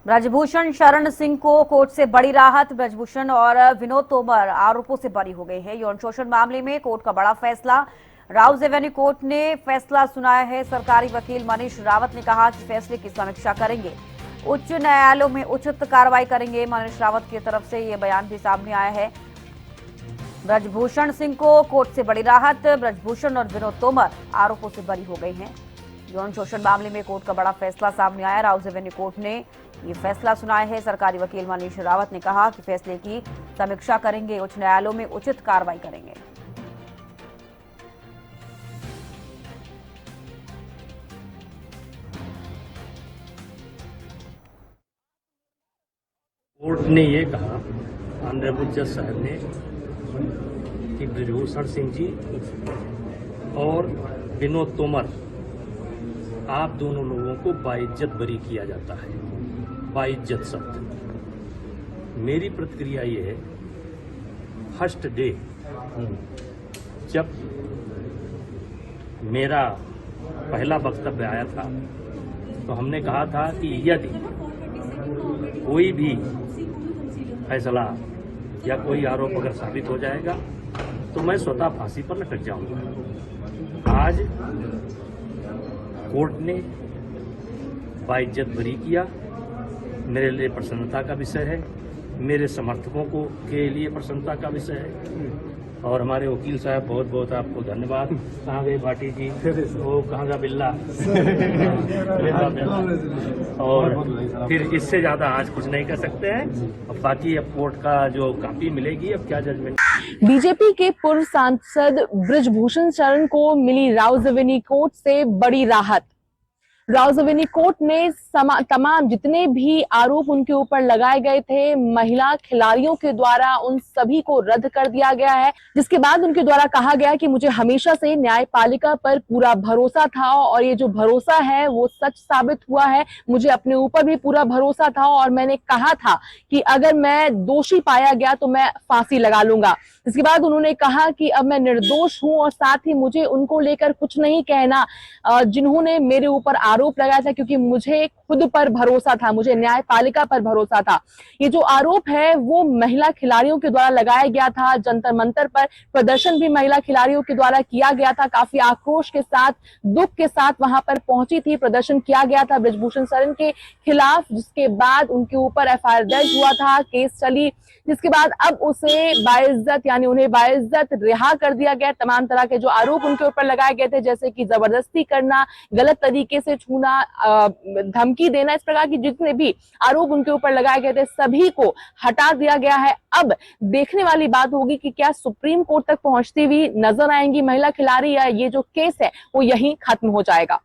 ब्रजभूषण शरण सिंह को कोर्ट से बड़ी राहत। ब्रजभूषण और विनोद तोमर आरोपों से बरी हो गए हैं। यौन शोषण मामले में कोर्ट का बड़ा फैसला। राउज एवेन्यू कोर्ट ने फैसला सुनाया है। सरकारी वकील मनीष रावत ने कहा कि फैसले की समीक्षा करेंगे, उच्च न्यायालयों में उचित कार्रवाई करेंगे। मनीष रावत की तरफ से यह बयान भी सामने आया है। ब्रजभूषण सिंह को कोर्ट से बड़ी राहत। ब्रजभूषण और विनोद तोमर आरोपों से बरी हो गए हैं। यौन शोषण मामले में कोर्ट का बड़ा फैसला सामने आया। राउज एवेन्यू कोर्ट ने ये फैसला सुनाया है। सरकारी वकील मनीष रावत ने कहा कि फैसले की समीक्षा करेंगे, उच्च न्यायालयों में उचित कार्रवाई करेंगे। कोर्ट ने ये कहा, ऑनरेबल जज साहब ने, कि ब्रजभूषण सिंह जी और विनोद तोमर, आप दोनों लोगों को बाइज्जत बरी किया जाता है। बाइज्जत शब्द, मेरी प्रतिक्रिया ये है, फर्स्ट डे जब मेरा पहला वक्तव्य आया था तो हमने कहा था कि यदि कोई भी फैसला या कोई आरोप अगर साबित हो जाएगा तो मैं स्वतः फांसी पर लटक जाऊंगा। आज कोर्ट ने बाइज्जत बरी किया, मेरे लिए प्रसन्नता का विषय है, मेरे समर्थकों को के लिए प्रसन्नता का विषय है। और हमारे वकील साहब, बहुत बहुत आपको धन्यवाद। कहाँ गए भाटी जी, वो कहाँ का बिल्ला। और फिर इससे ज्यादा आज कुछ नहीं कर सकते हैं। अब बाकी अब कोर्ट का जो कॉपी मिलेगी, अब क्या जजमेंट। बीजेपी के पूर्व सांसद ब्रजभूषण शरण को मिली राउज एवेन्यू कोर्ट से बड़ी राहत। राउज एवेन्यू कोर्ट ने तमाम जितने भी आरोप उनके ऊपर लगाए गए थे महिला खिलाड़ियों के द्वारा, उन सभी को रद्द कर दिया गया है। जिसके बाद उनके द्वारा कहा गया कि मुझे हमेशा से न्यायपालिका पर पूरा भरोसा था और ये जो भरोसा है वो सच साबित हुआ है। मुझे अपने ऊपर भी पूरा भरोसा था और मैंने कहा था कि अगर मैं दोषी पाया गया तो मैं फांसी लगा लूंगा। इसके बाद उन्होंने कहा कि अब मैं निर्दोष हूं और साथ ही मुझे उनको लेकर कुछ नहीं कहना जिन्होंने मेरे ऊपर आरोप लगाया था, क्योंकि मुझे खुद पर भरोसा था, मुझे न्यायपालिका पर भरोसा था। ये जो आरोप है वो महिला खिलाड़ियों के द्वारा लगाया गया था। जंतर मंतर पर प्रदर्शन भी महिला खिलाड़ियों के द्वारा किया गया था। काफी आक्रोश के साथ, दुख के साथ वहां पर पहुंची थी, प्रदर्शन किया गया था ब्रजभूषण शरण के खिलाफ, जिसके बाद उनके ऊपर एफआईआर दर्ज हुआ था, केस चली, जिसके बाद अब उसे बाइज्जत यानी उन्हें बाइज्जत रिहा कर दिया गया। तमाम तरह के जो आरोप उनके ऊपर लगाए गए थे, जैसे कि जबरदस्ती करना, गलत तरीके से छूना, धमकी देना, इस प्रकार की जितने भी आरोप उनके ऊपर लगाए गए थे सभी को हटा दिया गया है। अब देखने वाली बात होगी कि क्या सुप्रीम कोर्ट तक पहुंचती हुई नजर आएंगी महिला खिलाड़ी या ये जो केस है वो यहीं खत्म हो जाएगा।